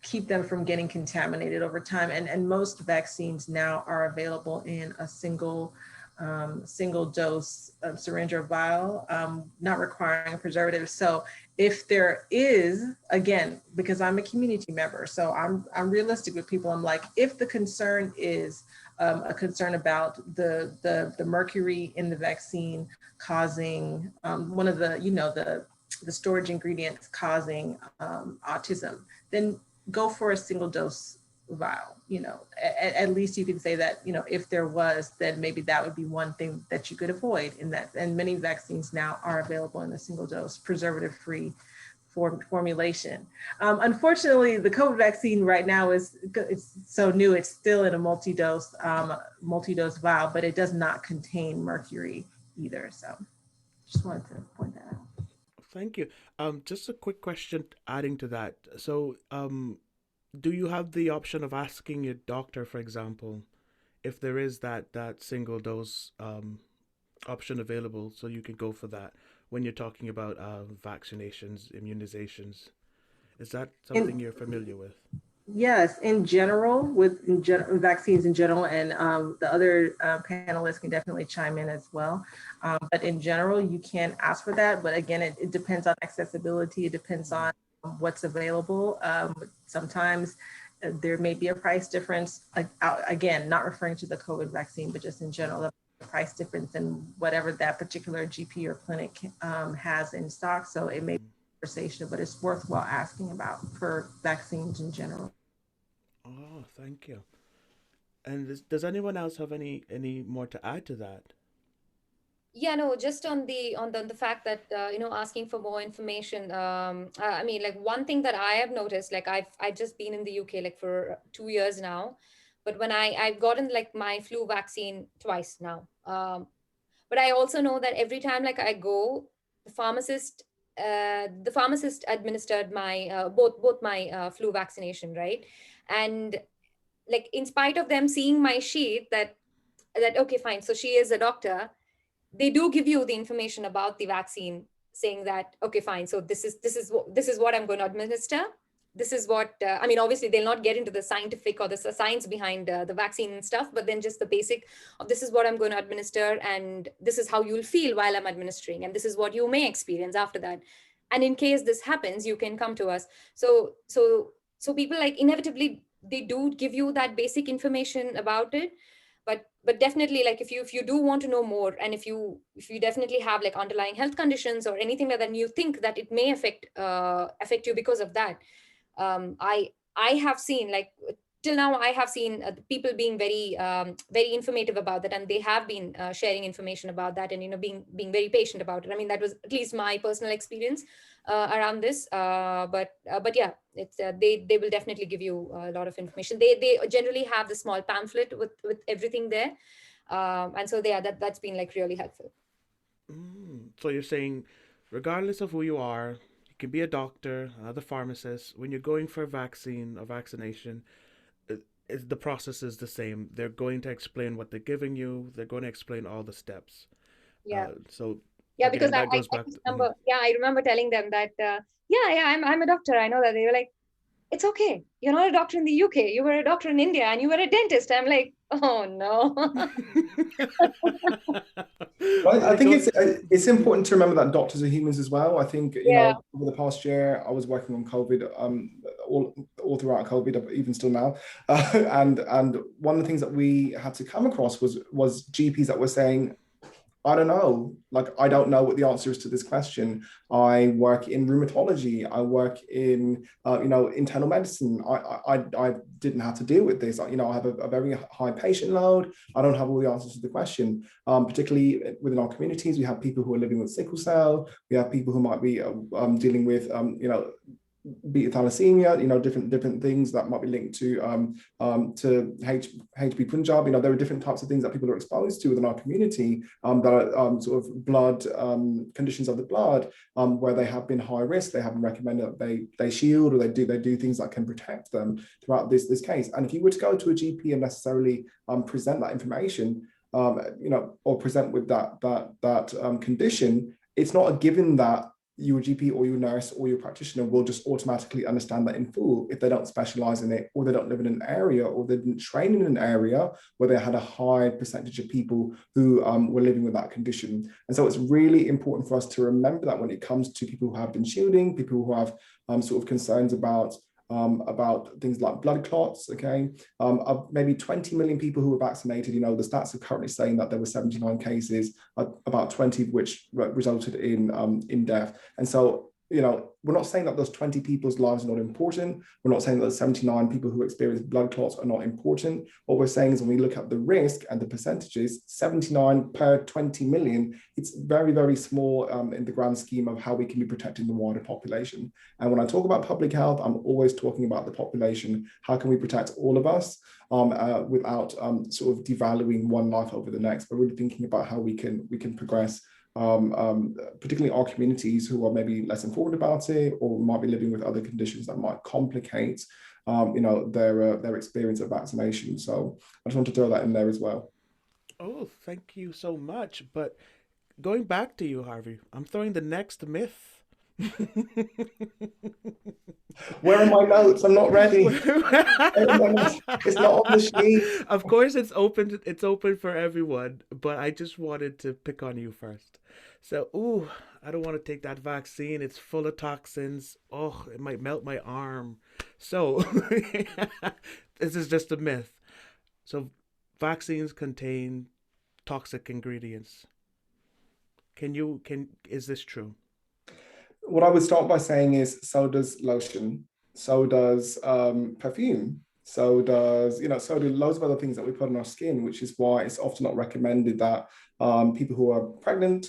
keep them from getting contaminated over time. And most vaccines now are available in a single dose syringe or vial, not requiring a preservative. So if there is, again, because I'm a community member, so I'm realistic with people. I'm like, if the concern is a concern about the mercury in the vaccine causing one of the storage ingredients causing autism, then go for a single dose vial. At least you can say that, if there was, then maybe that would be one thing that you could avoid in that. And many vaccines now are available in a single dose, preservative-free formulation. Unfortunately, the COVID vaccine right now it's so new, it's still in a multi-dose vial, but it does not contain mercury either. So just wanted to point that out. Thank you. Just a quick question adding to that. So, do you have the option of asking your doctor, for example, if there is that single dose option available, so you can go for that when you're talking about vaccinations, immunizations? Is that something you're familiar with? Yes, in general, vaccines in general, and the other panelists can definitely chime in as well. But in general, you can ask for that. But again, it depends on accessibility. It depends on what's available. Sometimes there may be a price difference. Again, not referring to the COVID vaccine, but just in general, the price difference in whatever that particular GP or clinic has in stock. So it may be conversation, but it's worthwhile asking about for vaccines in general. Oh, thank you. And does anyone else have any more to add to that? Yeah, no, just on the fact that asking for more information. I mean, like, one thing that I have noticed, like, I've just been in the UK like for 2 years now, but when I've gotten like my flu vaccine twice now. But I also know that every time like I go, the pharmacist administered my both my flu vaccination, right? And like, in spite of them seeing my sheet, that okay, fine, so she is a doctor, they do give you the information about the vaccine, saying that okay, fine, so this is what I'm going to administer. This is what I mean, obviously they'll not get into the scientific or the science behind the vaccine and stuff, but then just the basic of this is what I'm going to administer, and this is how you'll feel while I'm administering, and this is what you may experience after that, and in case this happens, you can come to us. So people, like, inevitably they do give you that basic information about it. But definitely, like, if you do want to know more, and if you definitely have like underlying health conditions or anything like that, and you think that it may affect you because of that, I have seen, like, till now I have seen people being very informative about that, and they have been sharing information about that, and being very patient about it. I mean, that was at least my personal experience around this. But yeah, it's they will definitely give you a lot of information. They generally have the small pamphlet with everything there, and so that's been like really helpful. So you're saying, regardless of who you are, you can be a doctor, another pharmacist. When you're going for a vaccine or vaccination, the process is the same. They're going to explain what they're giving you. They're going to explain all the steps. Yeah. So yeah, again, because that I goes back to, remember, yeah, I remember telling them that, I'm a doctor. I know that. They were like, it's okay. You're not a doctor in the UK. You were a doctor in India, and you were a dentist. I'm like, oh no. Well, I think it's important to remember that doctors are humans as well. I think over the past year, I was working on COVID, all throughout COVID, even still now, and one of the things that we had to come across was GPs that were saying, I don't know. Like, I don't know what the answer is to this question. I work in rheumatology. I work in, internal medicine. I didn't have to deal with this. I have a very high patient load. I don't have all the answers to the question. Particularly within our communities, we have people who are living with sickle cell. We have people who might be dealing with, beta thalassemia, different things that might be linked to HB Punjab. There are different types of things that people are exposed to within our community that are sort of blood conditions of the blood, where they have been high risk. They have been recommended that they shield, or they do things that can protect them throughout this case. And if you were to go to a GP and necessarily present that information, or present with that condition, it's not a given that your GP or your nurse or your practitioner will just automatically understand that in full if they don't specialize in it, or they don't live in an area, or they didn't train in an area where they had a high percentage of people who were living with that condition. And so it's really important for us to remember that when it comes to people who have been shielding, people who have sort of concerns about things like blood clots, okay? Maybe 20 million people who were vaccinated, the stats are currently saying that there were 79 cases, about 20 of which resulted in death. And so, we're not saying that those 20 people's lives are not important. We're not saying that the 79 people who experience blood clots are not important. What we're saying is when we look at the risk and the percentages, 79 per 20 million, it's very, very small in the grand scheme of how we can be protecting the wider population. And when I talk about public health, I'm always talking about the population. How can we protect all of us without sort of devaluing one life over the next, but really thinking about how we can progress, particularly our communities who are maybe less informed about it, or might be living with other conditions that might complicate their experience of vaccination. So I just want to throw that in there as well. Oh, thank you so much. But going back to you, Harvey, I'm throwing the next myth. Where are my notes? I'm not ready. It's not on the sheet. Of course, it's open. It's open for everyone, but I just wanted to pick on you first. So, I don't want to take that vaccine. It's full of toxins. Oh, it might melt my arm. So, this is just a myth. So, vaccines contain toxic ingredients. Is this true? What I would start by saying is, so does lotion, so does perfume, so do loads of other things that we put on our skin, which is why it's often not recommended that people who are pregnant,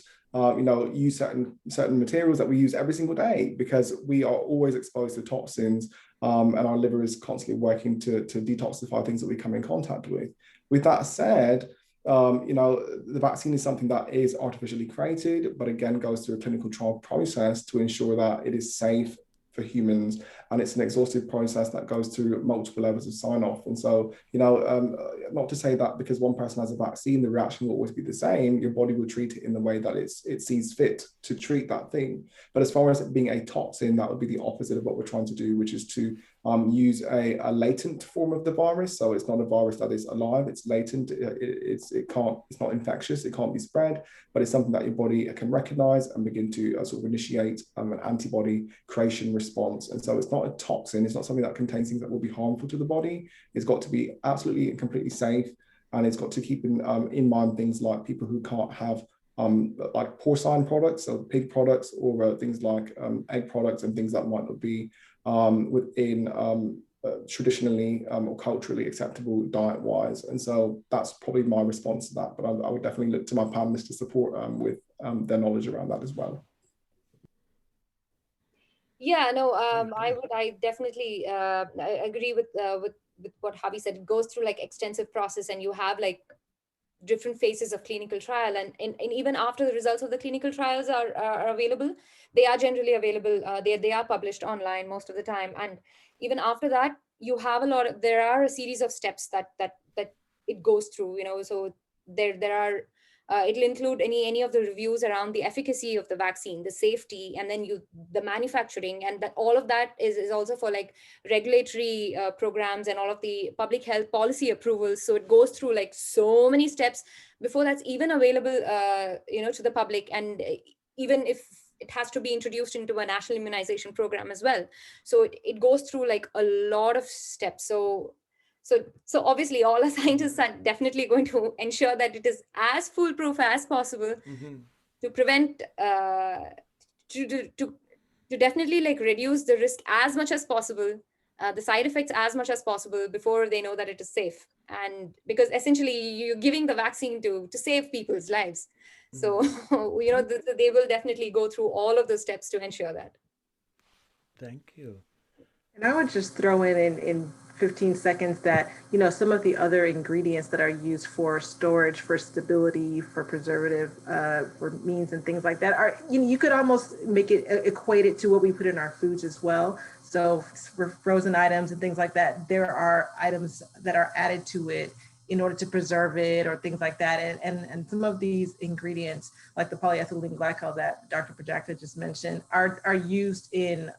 use certain materials that we use every single day, because we are always exposed to toxins, and our liver is constantly working to detoxify things that we come in contact with. With that said, the vaccine is something that is artificially created, but again goes through a clinical trial process to ensure that it is safe for humans, and it's an exhaustive process that goes through multiple levels of sign-off. And so, not to say that because one person has a vaccine, the reaction will always be the same. Your body will treat it in the way that it sees fit to treat that thing. But as far as it being a toxin, that would be the opposite of what we're trying to do, which is to use a latent form of the virus. So it's not a virus that is alive, it's latent, it's not infectious, it can't be spread, but it's something that your body can recognize and begin to sort of initiate an antibody creation response. And so it's not a toxin, it's not something that contains things that will be harmful to the body. It's got to be absolutely and completely safe, and it's got to keep in mind things like people who can't have like porcine products, so pig products, or things like egg products and things that might not be within traditionally or culturally acceptable diet-wise. And so that's probably my response to that. But I would definitely look to my panelists to support with their knowledge around that as well. Yeah, no, I definitely I agree with what Harvey said. It goes through like extensive process, and you have like different phases of clinical trial, and even after the results of the clinical trials are available, they are generally available. They are published online most of the time, and even after that, you have there are a series of steps that it goes through. So there are. It'll include any of the reviews around the efficacy of the vaccine, the safety, and then the manufacturing, and that all of that is also for like regulatory programs and all of the public health policy approvals. So it goes through like so many steps before that's even available, to the public, and even if it has to be introduced into a national immunization program as well. So it goes through like a lot of steps. So obviously all our scientists are definitely going to ensure that it is as foolproof as possible, to prevent, to definitely like reduce the risk as much as possible, the side effects as much as possible before they know that it is safe. And because essentially you're giving the vaccine to save people's lives. So, they will definitely go through all of those steps to ensure that. Thank you. And I would just throw in 15 seconds that, some of the other ingredients that are used for storage, for stability, for preservative, for means and things like that are, you could almost make it equate it to what we put in our foods as well. So for frozen items and things like that, there are items that are added to it in order to preserve it or things like that. And some of these ingredients, like the polyethylene glycol that Dr. Prajakta just mentioned, are used in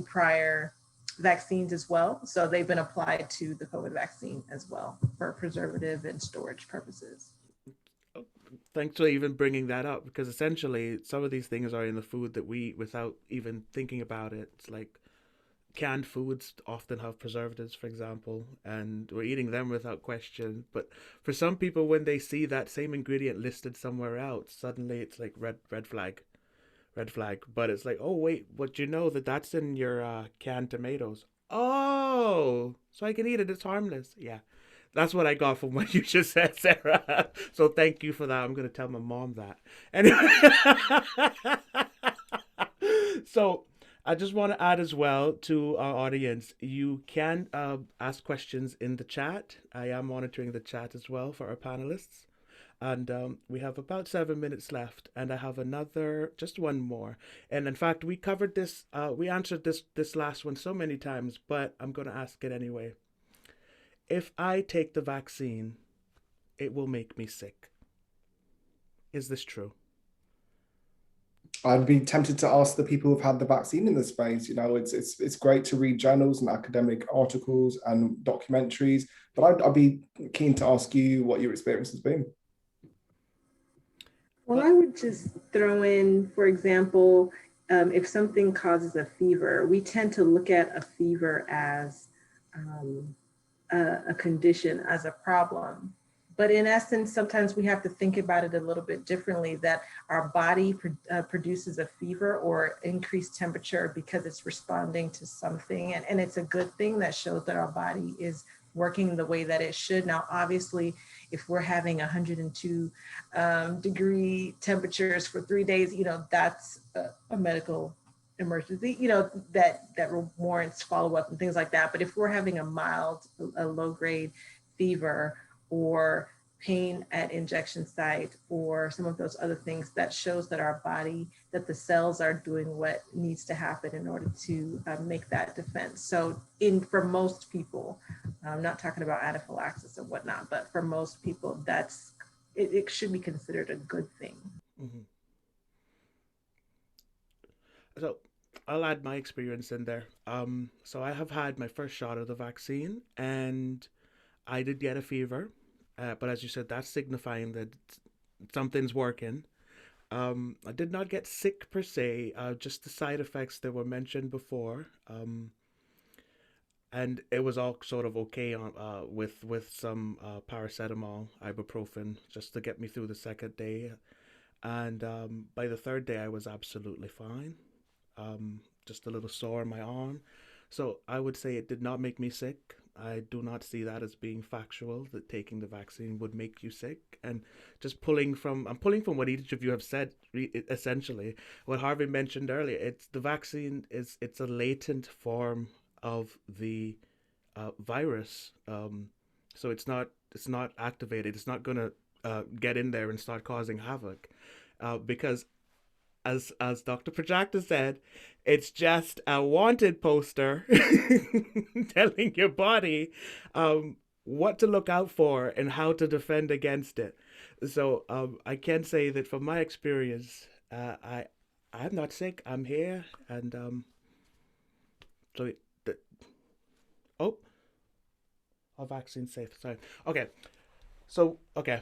prior vaccines as well. So they've been applied to the COVID vaccine as well for preservative and storage purposes. Thanks for even bringing that up, because essentially some of these things are in the food that we eat without even thinking about it. It's like canned foods often have preservatives, for example, and we're eating them without question. But for some people, when they see that same ingredient listed somewhere else, suddenly it's like red flag, red flag. But it's like, oh wait, but you know that's in your canned tomatoes. Oh, so I can eat it. It's harmless. Yeah, that's what I got from what you just said, Sarah. So thank you for that. I'm gonna tell my mom that. Anyway, so I just want to add as well to our audience, you can ask questions in the chat. I am monitoring the chat as well for our panelists. And we have about 7 minutes left, and I have just one more. And in fact, we covered this, we answered this last one so many times, but I'm going to ask it anyway. If I take the vaccine, it will make me sick. Is this true? I'd be tempted to ask the people who've had the vaccine in the space. You know, it's great to read journals and academic articles and documentaries, but I'd be keen to ask you what your experience has been. Well, I would just throw in, for example, if something causes a fever, we tend to look at a fever as a condition, as a problem. But in essence, sometimes we have to think about it a little bit differently, that our body produces a fever or increased temperature because it's responding to something. And it's a good thing that shows that our body is working the way that it should. Now, obviously, if we're having 102 degree temperatures for 3 days, you know, that's a medical emergency, you know, that warrants follow-up and things like that. But if we're having a mild, a low-grade fever, or pain at injection site, or some of those other things, that shows that our body, that the cells are doing what needs to happen in order to make that defense. So for most people, I'm not talking about anaphylaxis and whatnot, but for most people, it should be considered a good thing. Mm-hmm. So I'll add my experience in there. So I have had my first shot of the vaccine, and I did get a fever. But as you said, that's signifying that something's working. I did not get sick per se, just the side effects that were mentioned before. And it was all sort of okay with some paracetamol, ibuprofen, just to get me through the second day. And by the third day, I was absolutely fine. Just a little sore in my arm. So I would say it did not make me sick. I do not see that as being factual, that taking the vaccine would make you sick. And just I'm pulling from what each of you have said, essentially. What Harvey mentioned earlier, the vaccine it's a latent form of the virus. So it's not activated. It's not going to get in there and start causing havoc. Because as Dr. Prajakta said, it's just a wanted poster telling your body what to look out for and how to defend against it. So I can say that from my experience, I'm not sick. I'm here, and our vaccine's safe. Sorry. Okay. So okay.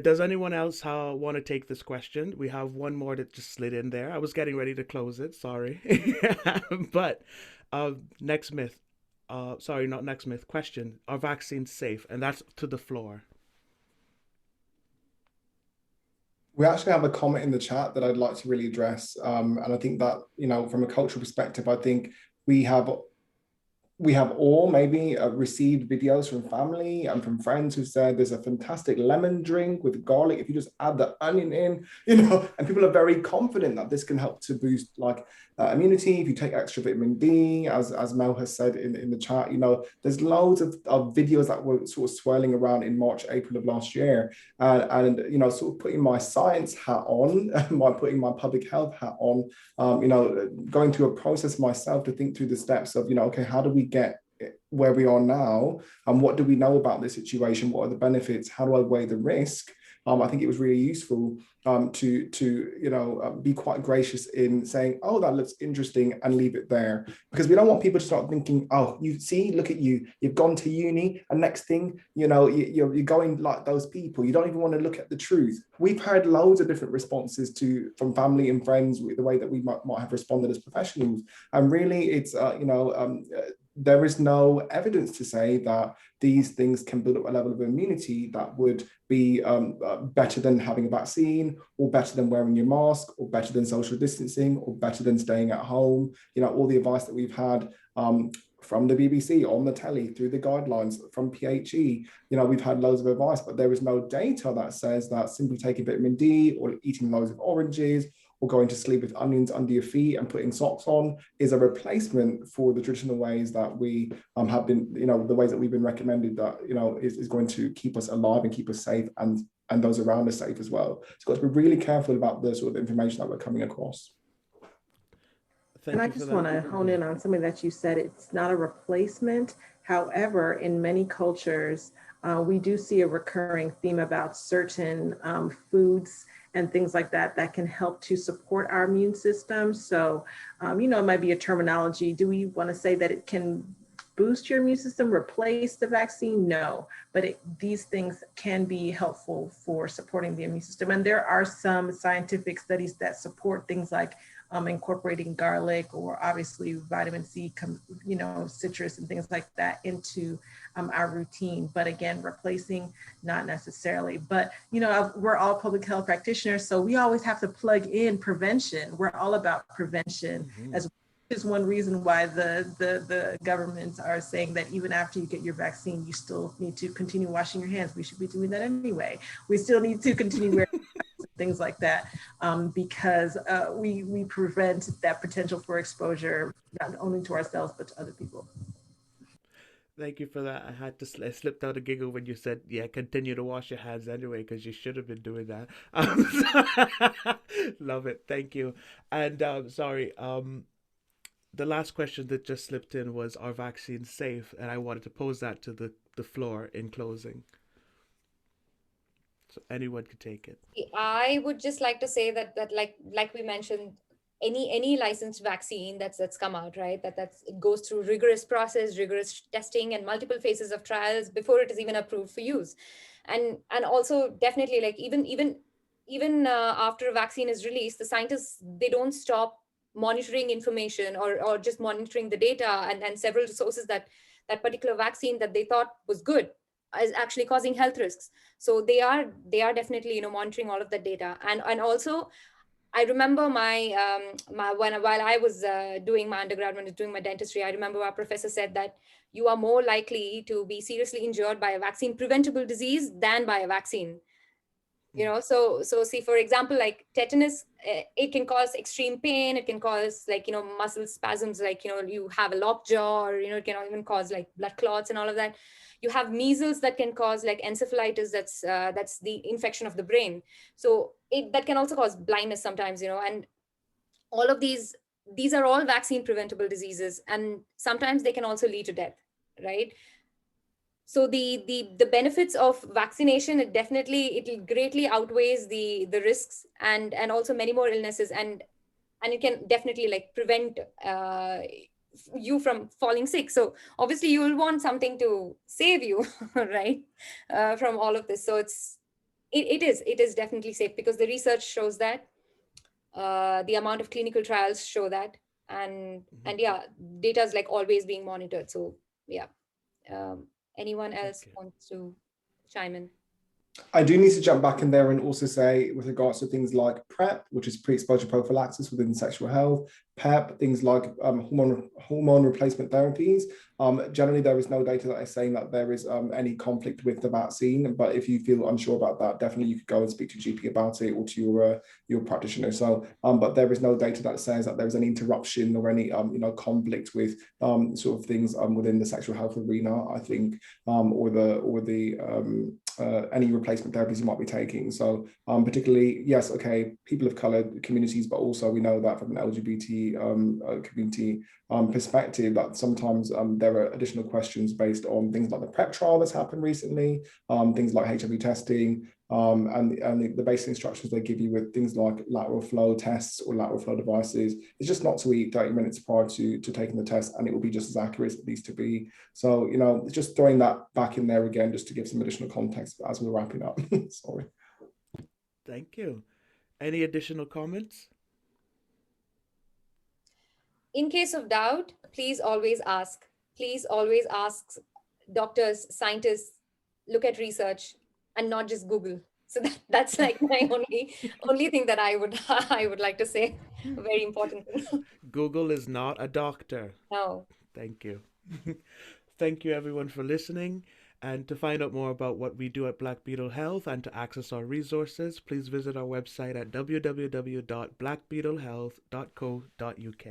Does anyone else want to take this question? We have one more that just slid in there. I was getting ready to close it. Sorry. But next myth. Sorry, not next myth. Question. Are vaccines safe? And that's to the floor. We actually have a comment in the chat that I'd like to really address. And I think that, you know, from a cultural perspective, I think we have all maybe received videos from family and from friends who said there's a fantastic lemon drink with garlic if you just add the onion in, you know, and people are very confident that this can help to boost like immunity if you take extra vitamin D, as Mel has said in the chat. You know, there's loads of videos that were sort of swirling around in March, April of last year, and you know, sort of putting my science hat on, putting my public health hat on, you know, going through a process myself to think through the steps of, you know, okay, how do we get where we are now, and what do we know about this situation? What are the benefits? How do I weigh the risk? I think it was really useful to be quite gracious in saying, oh, that looks interesting, and leave it there, because we don't want people to start thinking, oh, you see, look at you, you've gone to uni, and next thing you're going like those people. You don't even want to look at the truth. We've heard loads of different responses from family and friends with the way that we might have responded as professionals, and really it's there is no evidence to say that these things can build up a level of immunity that would be better than having a vaccine, or better than wearing your mask, or better than social distancing, or better than staying at home. All the advice that we've had from the BBC, on the telly, through the guidelines, from PHE, we've had loads of advice, but there is no data that says that simply taking vitamin D, or eating loads of oranges, or going to sleep with onions under your feet and putting socks on is a replacement for the traditional ways that we have been, the ways that we've been recommended, that, is going to keep us alive and keep us safe, and those around us safe as well. So we've got to be really careful about the sort of information that we're coming across. And I just want to hone in on something that you said. It's not a replacement. However, in many cultures, we do see a recurring theme about certain foods and things like that that can help to support our immune system. So, it might be a terminology. Do we want to say that it can boost your immune system, replace the vaccine? No, but these things can be helpful for supporting the immune system. And there are some scientific studies that support things like incorporating garlic, or obviously vitamin C, citrus and things like that into our routine. But again, replacing, not necessarily. But, we're all public health practitioners, so we always have to plug in prevention. We're all about prevention, as is one reason why the governments are saying that even after you get your vaccine, you still need to continue washing your hands. We should be doing that anyway. We still need to continue wearing things like that, because we prevent that potential for exposure, not only to ourselves, but to other people. Thank you for that. I slipped out a giggle when you said, yeah, continue to wash your hands anyway, because you should have been doing that. Love it. Thank you. And sorry, the last question that just slipped in was, are vaccines safe? And I wanted to pose that to the floor in closing. So anyone could take it. I would just like to say that like we mentioned, any licensed vaccine that's come out, right? It goes through rigorous process, rigorous testing, and multiple phases of trials before it is even approved for use. And also definitely, like even after a vaccine is released, the scientists, they don't stop monitoring information or just monitoring the data, and several sources that particular vaccine that they thought was good is actually causing health risks. So they are definitely monitoring all of that data. And also, I remember while I was doing my undergrad, when I was doing my dentistry, I remember our professor said that you are more likely to be seriously injured by a vaccine preventable disease than by a vaccine. So see, for example, like tetanus, it can cause extreme pain. It can cause muscle spasms, you have a locked jaw, or it can even cause like blood clots and all of that. You have measles that can cause like encephalitis. That's the infection of the brain. So that can also cause blindness sometimes, and all of these are all vaccine preventable diseases, and sometimes they can also lead to death, right? So the benefits of vaccination, it greatly outweighs the risks and also many more illnesses, and it can definitely like prevent you from falling sick. So obviously you will want something to save you, right, from all of this. So it is definitely safe, because the research shows that, the amount of clinical trials show that, and yeah, data is like always being monitored. So yeah. Anyone else wants to chime in? I do need to jump back in there and also say, with regards to things like PrEP, which is pre-exposure prophylaxis within sexual health, PEP, things like hormone replacement therapies. Generally, there is no data that is saying that there is any conflict with the vaccine. But if you feel unsure about that, definitely you could go and speak to your GP about it, or to your practitioner. So, but there is no data that says that there is any interruption or any conflict with sort of things within the sexual health arena, I think, or the any replacement therapies you might be taking. So particularly, yes, okay, people of color communities, but also we know that from an LGBT community perspective, that sometimes there are additional questions based on things like the PrEP trial that's happened recently, things like HIV testing, and the basic instructions they give you with things like lateral flow tests or lateral flow devices. It's just not to eat 30 minutes prior to taking the test, and it will be just as accurate as it needs to be. So, you know, just throwing that back in there again, just to give some additional context as we're wrapping up. Sorry. Thank you. Any additional comments? In case of doubt, please always ask. Please always ask doctors, scientists, look at research and not just Google. So that's like my only thing that I would like to say. A very important thing. Google is not a doctor. No. Thank you. Thank you everyone for listening. And to find out more about what we do at Black Beetle Health and to access our resources, please visit our website at www.blackbeetlehealth.co.uk.